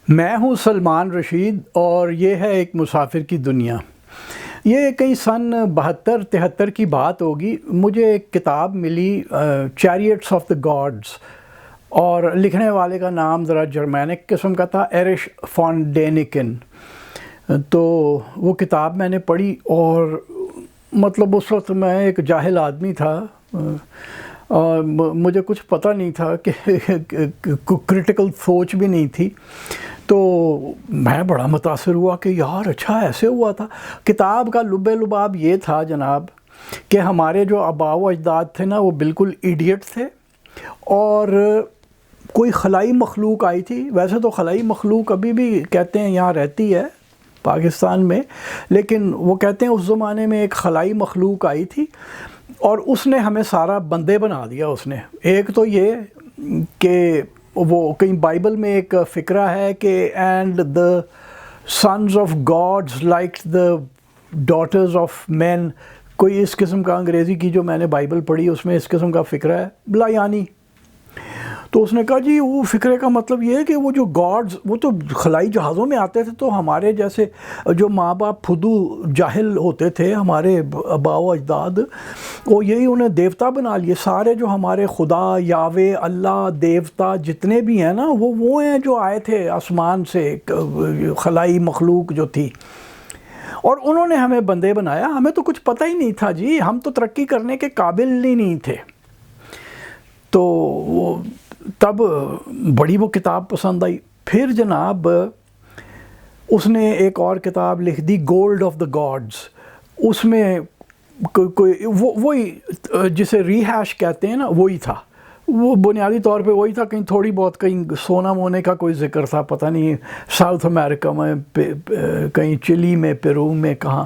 میں ہوں سلمان رشید اور یہ ہے ایک مسافر کی دنیا۔ یہ کئی سن 72-73 کی بات ہوگی، مجھے ایک کتاب ملی چیریٹس آف دا گاڈز، اور لکھنے والے کا نام ذرا جرمینک قسم کا تھا، ایرش فون ڈینیکن۔ تو وہ کتاب میں نے پڑھی اور مطلب اس وقت میں ایک جاہل آدمی تھا اور مجھے کچھ پتہ نہیں تھا کہ کرٹیکل سوچ بھی نہیں تھی، تو میں بڑا متاثر ہوا کہ یار اچھا ایسے ہوا تھا۔ کتاب کا لب لباب یہ تھا جناب کہ ہمارے جو آباء و اجداد تھے نا وہ بالکل ایڈیٹ تھے، اور کوئی خلائی مخلوق آئی تھی۔ ویسے تو خلائی مخلوق ابھی بھی کہتے ہیں یہاں رہتی ہے پاکستان میں، لیکن وہ کہتے ہیں اس زمانے میں ایک خلائی مخلوق آئی تھی اور اس نے ہمیں سارا بندے بنا دیا۔ اس نے ایک تو یہ کہ وہ کہیں بائبل میں ایک فقرہ ہے کہ and the sons of gods like the daughters of men, کوئی اس قسم کا انگریزی کی جو میں نے بائبل پڑھی اس میں اس قسم کا فقرہ ہے بلا یعنی۔ تو اس نے کہا جی وہ فقرے کا مطلب یہ ہے کہ وہ جو گاڈز وہ تو خلائی جہازوں میں آتے تھے، تو ہمارے جیسے جو ماں باپ پھدو جاہل ہوتے تھے ہمارے آباء و اجداد، وہ یہی انہیں دیوتا بنا لیے۔ سارے جو ہمارے خدا، یاوے، اللہ، دیوتا جتنے بھی ہیں نا وہ ہیں جو آئے تھے آسمان سے، خلائی مخلوق جو تھی، اور انہوں نے ہمیں بندے بنایا۔ ہمیں تو کچھ پتہ ہی نہیں تھا جی، ہم تو ترقی کرنے کے قابل ہی نہیں تھے۔ تو تب بڑی وہ کتاب پسند آئی۔ پھر جناب اس نے ایک اور کتاب لکھ دی، گولڈ آف دا گاڈز۔ اس میں وہی جسے ری ہیش کہتے ہیں نا وہی تھا، وہ بنیادی طور پہ وہی تھا۔ کہیں تھوڑی بہت کہیں سونا مونے کا کوئی ذکر تھا، پتہ نہیں ساؤتھ امریکہ میں، کہیں چلی میں، پیرو میں، کہاں۔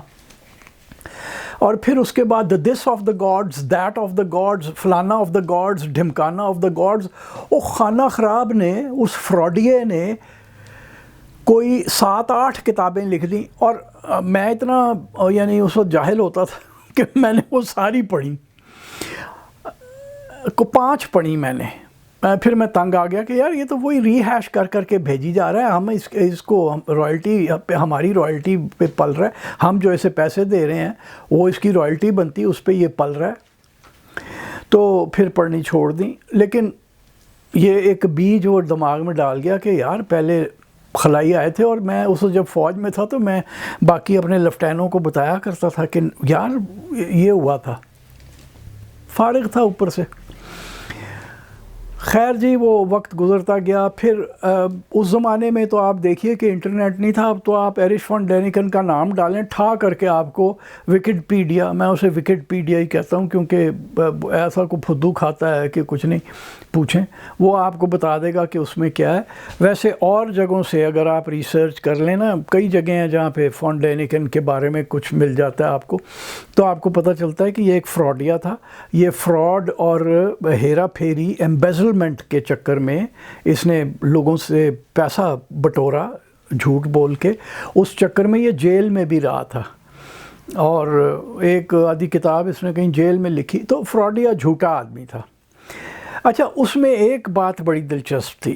اور پھر اس کے بعد this of the gods, that of the gods, فلانا آف دا گاڈز، ڈھمکانا آف دا گاڈز۔ وہ خانہ خراب نے، اس فراڈیے نے کوئی 7-8 کتابیں لکھ دیں، اور میں اتنا یعنی اس وقت جاہل ہوتا تھا کہ میں نے وہ ساری پڑھی، 5 پڑھی میں نے۔ پھر میں تنگ آ گیا کہ یار یہ تو وہی ری ہیش کر کر کے بھیجی جا رہا ہے، ہم اس کو رائلٹی، ہماری رائلٹی پہ پل رہا ہے، ہم جو اسے پیسے دے رہے ہیں وہ اس کی رائلٹی بنتی، اس پہ یہ پل رہا ہے۔ تو پھر پڑھنی چھوڑ دیں، لیکن یہ ایک بیج وہ دماغ میں ڈال گیا کہ یار پہلے خلائی آئے تھے، اور میں اس جب فوج میں تھا تو میں باقی اپنے لفٹینوں کو بتایا کرتا تھا کہ یار یہ ہوا تھا، فارغ تھا اوپر سے۔ خیر جی وہ وقت گزرتا گیا۔ پھر اس زمانے میں تو آپ دیکھیے کہ انٹرنیٹ نہیں تھا، اب تو آپ ایرش فون ڈینیکن کا نام ڈالیں ٹھا کر کے آپ کو وکیپیڈیا، میں اسے وکیپیڈیا ہی کہتا ہوں کیونکہ ایسا کو پھدو کھاتا ہے کہ کچھ نہیں پوچھیں، وہ آپ کو بتا دے گا کہ اس میں کیا ہے۔ ویسے اور جگہوں سے اگر آپ ریسرچ کر لیں نا، کئی جگہیں ہیں جہاں پہ فون ڈینیکن کے بارے میں کچھ مل جاتا ہے آپ کو، تو آپ کو پتہ چلتا ہے کہ یہ ایک فراڈیا تھا۔ یہ فراڈ اور ہیرا پھیری، ایمبیزلمنٹ کے چکر میں اس نے لوگوں سے پیسہ بٹورا جھوٹ بول کے، اس چکر میں یہ جیل میں بھی رہا تھا، اور ایک آدھی کتاب اس نے کہیں جیل میں لکھی۔ تو فراڈیا جھوٹا آدمی تھا۔ اچھا اس میں ایک بات بڑی دلچسپ تھی،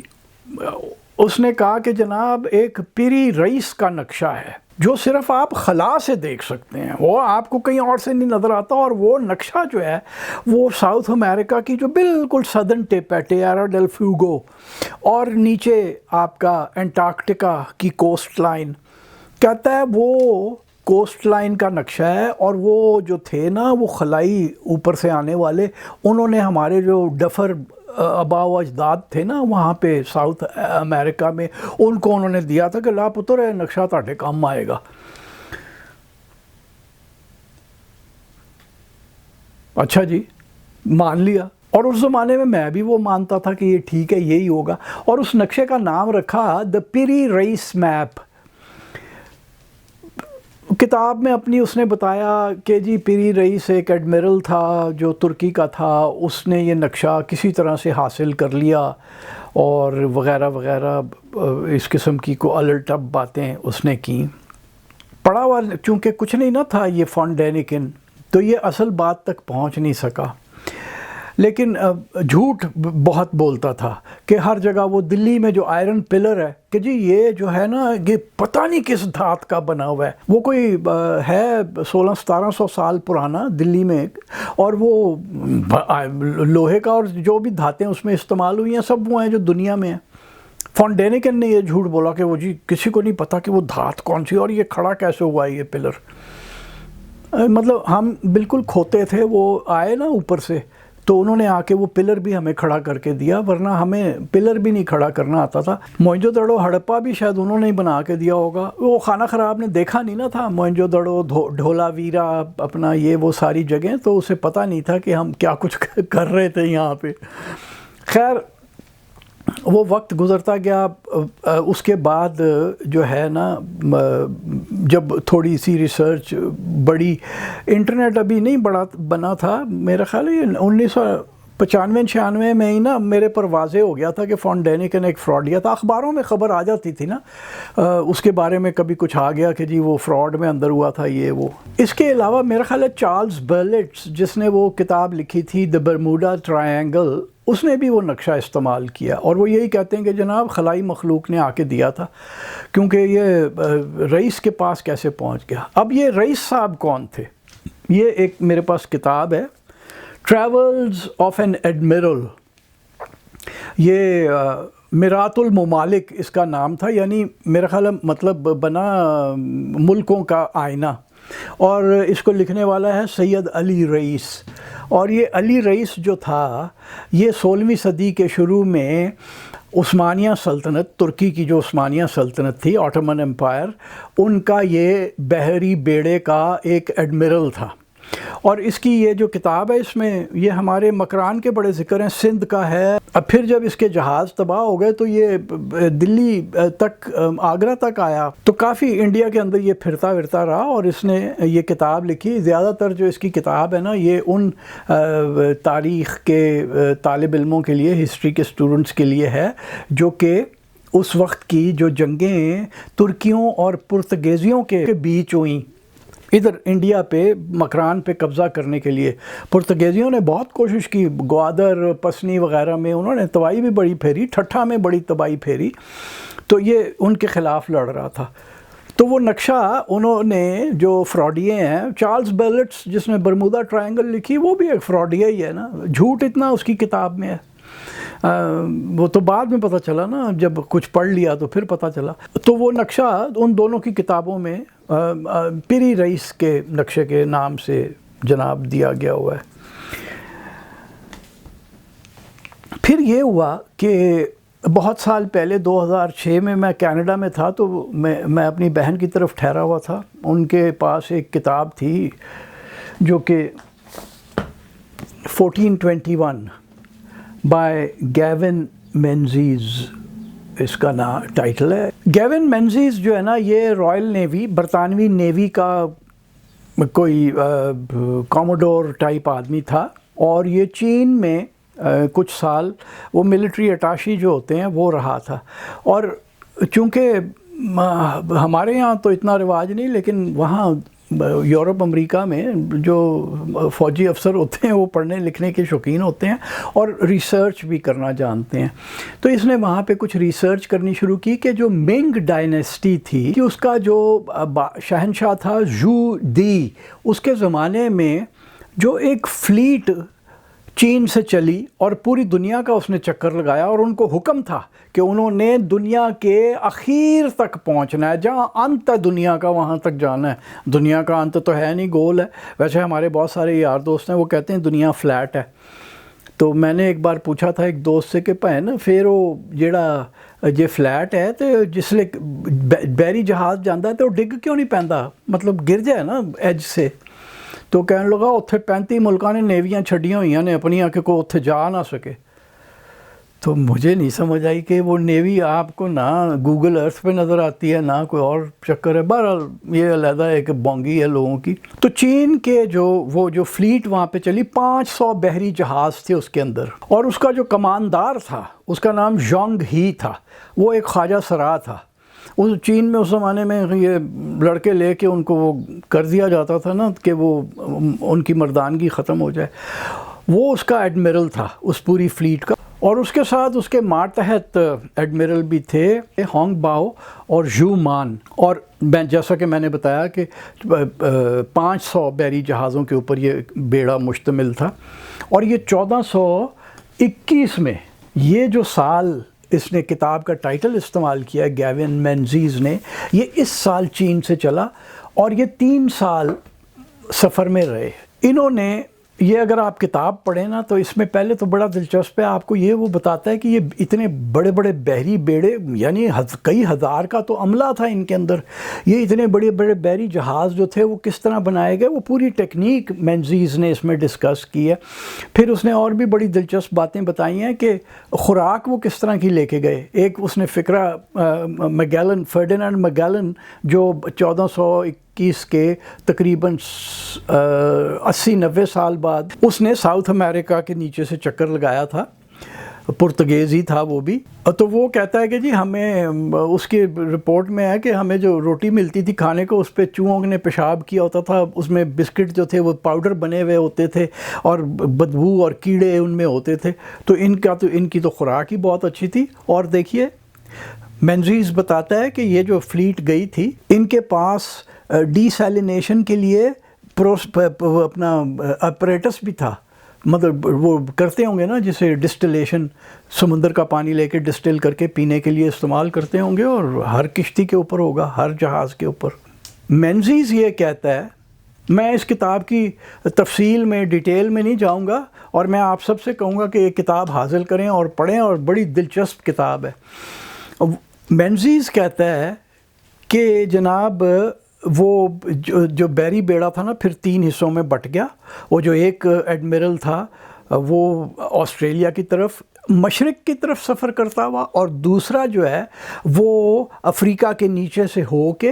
اس نے کہا کہ جناب ایک پیری رئیس کا نقشہ ہے جو صرف آپ خلا سے دیکھ سکتے ہیں، وہ آپ کو کہیں اور سے نہیں نظر آتا، اور وہ نقشہ جو ہے وہ ساؤتھ امریکہ کی جو بالکل سدرن ٹپ ہے، ٹیارا ڈیل فیوگو، اور نیچے آپ کا انٹارکٹیکا کی کوسٹ لائن، کہتا ہے وہ کوسٹ لائن کا نقشہ ہے، اور وہ جو تھے نا وہ خلائی اوپر سے آنے والے، انہوں نے ہمارے جو ڈفر آباء و اجداد تھے نا وہاں پہ ساؤتھ امریکہ میں، ان کو انہوں نے دیا تھا کہ لا پتر ہے نقشہ تاٹے کام آئے گا۔ اچھا جی مان لیا، اور اس زمانے میں میں بھی وہ مانتا تھا کہ یہ ٹھیک ہے یہی ہوگا، اور اس نقشے کا نام رکھا دا پیری رئیس میپ۔ کتاب میں اپنی اس نے بتایا کہ جی پیری رئیس ایک ایڈمرل تھا جو ترکی کا تھا، اس نے یہ نقشہ کسی طرح سے حاصل کر لیا، اور وغیرہ وغیرہ اس قسم کی کو الٹ اب باتیں اس نے کی۔ پڑھا ہوا چونکہ کچھ نہیں نہ تھا یہ فون ڈینیکن، تو یہ اصل بات تک پہنچ نہیں سکا۔ لیکن جھوٹ بہت بولتا تھا کہ ہر جگہ وہ دلی میں جو آئرن پلر ہے کہ جی یہ جو ہے نا یہ پتہ نہیں کس دھات کا بنا ہوا ہے، وہ کوئی ہے 1600-1700 سال پرانا دلی میں، اور وہ لوہے کا اور جو بھی دھاتیں اس میں استعمال ہوئی ہیں سب وہ ہیں جو دنیا میں ہیں۔ فون ڈینیکن نے یہ جھوٹ بولا کہ وہ جی کسی کو نہیں پتا کہ وہ دھات کون سی اور یہ کھڑا کیسے ہوا ہے یہ پلر۔ مطلب ہم بالکل کھوتے تھے، وہ آئے نا اوپر سے تو انہوں نے آ کے وہ پلر بھی ہمیں کھڑا کر کے دیا، ورنہ ہمیں پلر بھی نہیں کھڑا کرنا آتا تھا۔ موئنجو دڑو ہڑپا بھی شاید انہوں نے ہی بنا کے دیا ہوگا، وہ خانہ خراب نے دیکھا نہیں نا تھا، موئنجو دڑو، ڈھولا ویرا، اپنا یہ وہ ساری جگہیں، تو اسے پتہ نہیں تھا کہ ہم کیا کچھ کر رہے تھے یہاں پہ۔ خیر وہ وقت گزرتا گیا، اس کے بعد جو ہے نا جب تھوڑی سی ریسرچ بڑی، انٹرنیٹ ابھی نہیں بنا تھا، میرا خیال ہے 1995-96 میں ہی نا میرے پر واضح ہو گیا تھا کہ فون ڈینیکن ایک فراڈیا تھا۔ اخباروں میں خبر آ جاتی تھی نا اس کے بارے میں، کبھی کچھ آ گیا کہ جی وہ فراڈ میں اندر ہوا تھا یہ وہ۔ اس کے علاوہ میرا خیال ہے چارلز برلٹس جس نے وہ کتاب لکھی تھی دی برموڈا ٹرائینگل، اس نے بھی وہ نقشہ استعمال کیا، اور وہ یہی کہتے ہیں کہ جناب خلائی مخلوق نے آ کے دیا تھا، کیونکہ یہ رئیس کے پاس کیسے پہنچ گیا۔ اب یہ رئیس صاحب کون تھے؟ یہ ایک میرے پاس کتاب ہے، ٹریولز آف این ایڈمرل، یہ میرات الممالک اس کا نام تھا، یعنی میرا خیال ہے مطلب بنا ملکوں کا آئینہ، اور اس کو لکھنے والا ہے سید علی رئیس۔ اور یہ علی رئیس جو تھا یہ 16ویں صدی کے شروع میں عثمانیہ سلطنت، ترکی کی جو عثمانیہ سلطنت تھی، آٹومن امپائر، ان کا یہ بحری بیڑے کا ایک ایڈمرل تھا۔ اور اس کی یہ جو کتاب ہے اس میں یہ ہمارے مکران کے بڑے ذکر ہیں، سندھ کا ہے۔ اب پھر جب اس کے جہاز تباہ ہو گئے تو یہ دلی تک، آگرہ تک آیا، تو کافی انڈیا کے اندر یہ پھرتا ورتا رہا، اور اس نے یہ کتاب لکھی۔ زیادہ تر جو اس کی کتاب ہے نا یہ ان تاریخ کے طالب علموں کے لیے، ہسٹری کے اسٹوڈنٹس کے لیے ہے جو کہ اس وقت کی جو جنگیں ترکیوں اور پرتگیزیوں کے بیچ ہوئیں ادھر انڈیا پہ، مکران پہ قبضہ کرنے کے لیے۔ پرتگیزیوں نے بہت کوشش کی، گوادر، پسنی وغیرہ میں انہوں نے تباہی بھی بڑی پھیری، ٹھٹھا میں بڑی تباہی پھیری، تو یہ ان کے خلاف لڑ رہا تھا۔ تو وہ نقشہ انہوں نے جو فراڈیے ہیں، چارلز برلٹس جس نے برمودا ٹرائینگل لکھی وہ بھی ایک فراڈیا ہی ہے نا، جھوٹ اتنا اس کی کتاب میں ہے۔ وہ تو بعد میں پتہ چلا نا، جب کچھ پڑھ لیا تو پھر پتہ چلا۔ تو وہ نقشہ ان دونوں کی کتابوں میں پیری رئیس کے نقشے کے نام سے جناب دیا گیا ہوا ہے۔ پھر یہ ہوا کہ بہت سال پہلے 2006 میں کینیڈا میں تھا، تو میں اپنی بہن کی طرف ٹھہرا ہوا تھا، ان کے پاس ایک کتاب تھی جو کہ 1421 بائی گیون مینزیز اس کا نام ٹائٹل ہے۔ گیون مینزیز جو ہے نا یہ رائل نیوی، برطانوی نیوی کا کوئی کاموڈور ٹائپ آدمی تھا، اور یہ چین میں کچھ سال وہ ملٹری اٹاشی جو ہوتے ہیں وہ رہا تھا۔ اور چونکہ ہمارے یہاں تو اتنا رواج نہیں، لیکن وہاں یورپ امریکہ میں جو فوجی افسر ہوتے ہیں وہ پڑھنے لکھنے کے شوقین ہوتے ہیں اور ریسرچ بھی کرنا جانتے ہیں۔ تو اس نے وہاں پہ کچھ ریسرچ کرنی شروع کی کہ جو منگ ڈائنیسٹی تھی کہ اس کا جو شہنشاہ تھا ژو دی، اس کے زمانے میں جو ایک فلیٹ چین سے چلی اور پوری دنیا کا اس نے چکر لگایا، اور ان کو حکم تھا کہ انہوں نے دنیا کے اخیر تک پہنچنا ہے، جہاں انت ہے دنیا کا وہاں تک جانا ہے۔ دنیا کا انت تو ہے نہیں، گول ہے۔ ویسے ہمارے بہت سارے یار دوست ہیں وہ کہتے ہیں دنیا فلیٹ ہے۔ تو میں نے ایک بار پوچھا تھا ایک دوست سے کہ بھین پھر وہ جیڑا جے فلیٹ ہے تو جس لے بحری جہاز جانا ہے تو ڈگ کیوں نہیں پیندا، مطلب گر جائے نا ایج سے۔ تو کہنے لگا اتنے 35 ملکوں نے نیویاں چھڑیاں ہوئی نے اپنیاں کہ کوئی اتنے جا نہ سکے۔ تو مجھے نہیں سمجھ آئی کہ وہ نیوی آپ کو نہ گوگل ارتھ پہ نظر آتی ہے، نہ کوئی اور چکر ہے۔ بہرحال یہ علیحدہ ایک بونگی ہے لوگوں کی۔ تو چین کے وہ جو فلیٹ وہاں پہ چلی، 500 بحری جہاز تھے اس کے اندر، اور اس کا جو کماندار تھا اس کا نام ژانگ ہی تھا، وہ ایک خواجہ سرا تھا۔ اس چین میں اس زمانے میں یہ لڑکے لے کے ان کو وہ کر دیا جاتا تھا نا کہ وہ ان کی مردانگی ختم ہو جائے۔ وہ اس کا ایڈمرل تھا اس پوری فلیٹ کا، اور اس کے ساتھ اس کے ماتحت ایڈمرل بھی تھے ہانگ باؤ اور ژو مان، اور جیسا کہ میں نے بتایا کہ 500 بحری جہازوں کے اوپر یہ بیڑا مشتمل تھا۔ اور یہ 1421 میں یہ جو سال اس نے کتاب کا ٹائٹل استعمال کیا ہے گیون مینزیز نے، یہ اس سال چین سے چلا اور یہ 3 سال سفر میں رہے۔ انہوں نے یہ، اگر آپ کتاب پڑھیں نا تو اس میں پہلے تو بڑا دلچسپ ہے، آپ کو یہ وہ بتاتا ہے کہ یہ اتنے بڑے بڑے بحری بیڑے، یعنی کئی ہزار کا تو عملہ تھا ان کے اندر، یہ اتنے بڑے بڑے بحری جہاز جو تھے وہ کس طرح بنائے گئے، وہ پوری ٹیکنیک مینزیز نے اس میں ڈسکس کی ہے۔ پھر اس نے اور بھی بڑی دلچسپ باتیں بتائی ہیں کہ خوراک وہ کس طرح کی لے کے گئے۔ ایک اس نے فقرہ میگیلن، فرڈینانڈ میگیلن، جو 1421 کے تقریباً 80-90 سال بعد اس نے ساؤتھ امریکہ کے نیچے سے چکر لگایا تھا، پرتگیز ہی تھا وہ بھی، تو وہ کہتا ہے کہ جی ہمیں، اس کی رپورٹ میں ہے کہ ہمیں جو روٹی ملتی تھی کھانے کو اس پہ چوہوں نے پیشاب کیا ہوتا تھا، اس میں بسکٹ جو تھے وہ پاؤڈر بنے ہوئے ہوتے تھے اور بدبو اور کیڑے ان میں ہوتے تھے، تو ان کی تو خوراک ہی بہت اچھی تھی۔ اور دیکھیے مینزیز بتاتا ہے کہ یہ جو فلیٹ گئی تھی ان کے پاس ڈی سیلینیشن کے لیے اپنا اپریٹس بھی تھا، مطلب وہ کرتے ہوں گے نا جسے ڈسٹلیشن، سمندر کا پانی لے کے ڈسٹل کر کے پینے کے لیے استعمال کرتے ہوں گے، اور ہر کشتی کے اوپر ہوگا، ہر جہاز کے اوپر۔ مینزیز یہ کہتا ہے، میں اس کتاب کی تفصیل میں ڈیٹیل میں نہیں جاؤں گا، اور میں آپ سب سے کہوں گا کہ یہ کتاب حاصل کریں اور پڑھیں، اور بڑی دلچسپ کتاب ہے۔ مینزیز کہتا ہے کہ جناب وہ جو بحری بیڑا تھا نا پھر 3 حصوں میں بٹ گیا، وہ جو ایک ایڈمرل تھا وہ آسٹریلیا کی طرف، مشرق کی طرف سفر کرتا ہوا، اور دوسرا جو ہے وہ افریقہ کے نیچے سے ہو کے،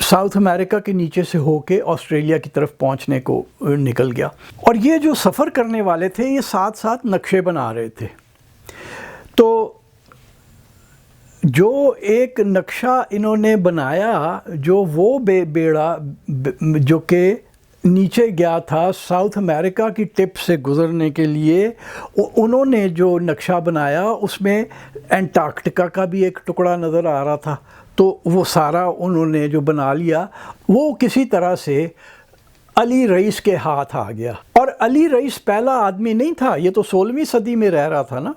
ساؤتھ امریکہ کے نیچے سے ہو کے آسٹریلیا کی طرف پہنچنے کو نکل گیا۔ اور یہ جو سفر کرنے والے تھے یہ ساتھ ساتھ نقشے بنا رہے تھے، تو جو ایک نقشہ انہوں نے بنایا، جو وہ بیڑا جو کہ نیچے گیا تھا ساؤتھ امریکہ کی ٹپ سے گزرنے کے لیے، انہوں نے جو نقشہ بنایا اس میں انٹارکٹیکا کا بھی ایک ٹکڑا نظر آ رہا تھا، تو وہ سارا انہوں نے جو بنا لیا وہ کسی طرح سے علی رئیس کے ہاتھ آ گیا۔ اور علی رئیس پہلا آدمی نہیں تھا، یہ تو 16ویں صدی میں رہ رہا تھا نا۔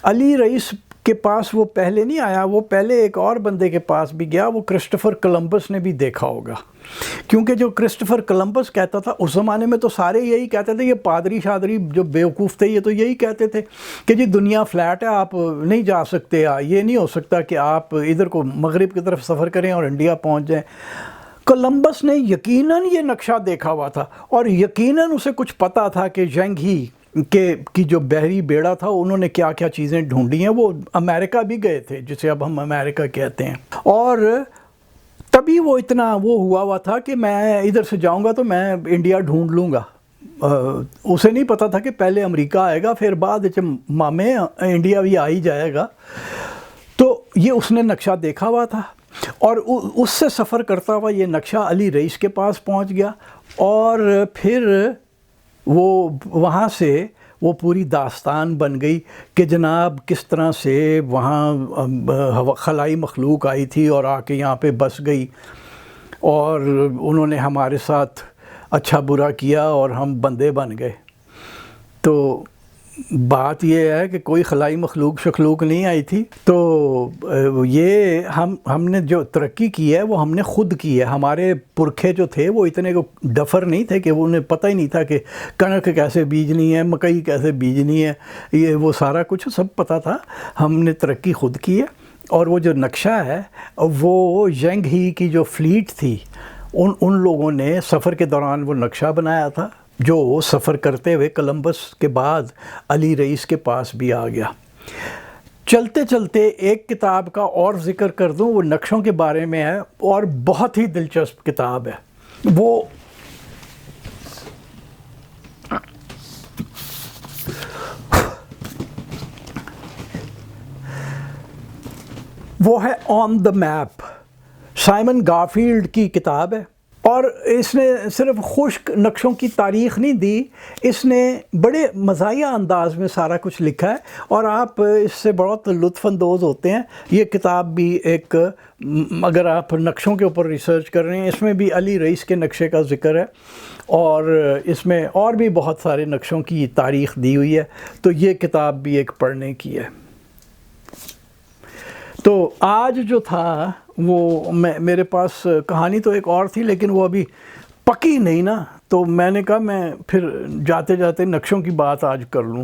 علی رئیس کے پاس وہ پہلے نہیں آیا، وہ پہلے ایک اور بندے کے پاس بھی گیا، وہ کرسٹوفر کولمبس نے بھی دیکھا ہوگا، کیونکہ جو کرسٹوفر کولمبس کہتا تھا اس زمانے میں تو سارے یہی کہتے تھے، یہ پادری شادری جو بیوقوف تھے یہ تو یہی کہتے تھے کہ جی دنیا فلیٹ ہے، آپ نہیں جا سکتے، یہ نہیں ہو سکتا کہ آپ ادھر کو مغرب کی طرف سفر کریں اور انڈیا پہنچ جائیں۔ کولمبس نے یقیناً یہ نقشہ دیکھا ہوا تھا، اور یقیناً اسے کچھ پتہ تھا کہ ژینگ ہی کی جو بحری بیڑا تھا انہوں نے کیا کیا چیزیں ڈھونڈی ہیں، وہ امریکہ بھی گئے تھے جسے اب ہم امریکہ کہتے ہیں، اور تبھی وہ اتنا وہ ہوا تھا کہ میں ادھر سے جاؤں گا تو میں انڈیا ڈھونڈ لوں گا۔ اسے نہیں پتا تھا کہ پہلے امریکہ آئے گا، پھر بعد میں انڈیا بھی آ ہی جائے گا۔ تو یہ اس نے نقشہ دیکھا ہوا تھا، اور اس سے سفر کرتا ہوا یہ نقشہ علی رئیس کے پاس پہنچ گیا، اور پھر وہ وہاں سے وہ پوری داستان بن گئی کہ جناب کس طرح سے وہاں خلائی مخلوق آئی تھی اور آ کے یہاں پہ بس گئی، اور انہوں نے ہمارے ساتھ اچھا برا کیا اور ہم بندے بن گئے۔ تو بات یہ ہے کہ کوئی خلائی مخلوق شخلوق نہیں آئی تھی، تو یہ ہم نے جو ترقی کی ہے وہ ہم نے خود کی ہے۔ ہمارے پرکھے جو تھے وہ اتنے کو ڈفر نہیں تھے کہ انہیں پتہ ہی نہیں تھا کہ کنک کیسے بیجنی ہے، مکئی کیسے بیجنی ہے، یہ وہ سارا کچھ سب پتہ تھا۔ ہم نے ترقی خود کی ہے، اور وہ جو نقشہ ہے وہ ژینگ ہی کی جو فلیٹ تھی ان لوگوں نے سفر کے دوران وہ نقشہ بنایا تھا، جو سفر کرتے ہوئے کولمبس کے بعد علی رئیس کے پاس بھی آ گیا۔ چلتے چلتے ایک کتاب کا اور ذکر کر دوں، وہ نقشوں کے بارے میں ہے اور بہت ہی دلچسپ کتاب ہے۔ وہ ہے آن دا میپ، سائمن گارفیلڈ کی کتاب ہے۔ اور اس نے صرف خشک نقشوں کی تاریخ نہیں دی، اس نے بڑے مزاحیہ انداز میں سارا کچھ لکھا ہے، اور آپ اس سے بہت لطف اندوز ہوتے ہیں۔ یہ کتاب بھی ایک، اگر آپ نقشوں کے اوپر ریسرچ کر رہے ہیں، اس میں بھی علی رئیس کے نقشے کا ذکر ہے، اور اس میں اور بھی بہت سارے نقشوں کی تاریخ دی ہوئی ہے، تو یہ کتاب بھی ایک پڑھنے کی ہے۔ تو آج جو تھا وہ میرے پاس کہانی تو ایک اور تھی، لیکن وہ ابھی پکی نہیں نا، تو میں نے کہا میں پھر جاتے جاتے نقشوں کی بات آج کر لوں۔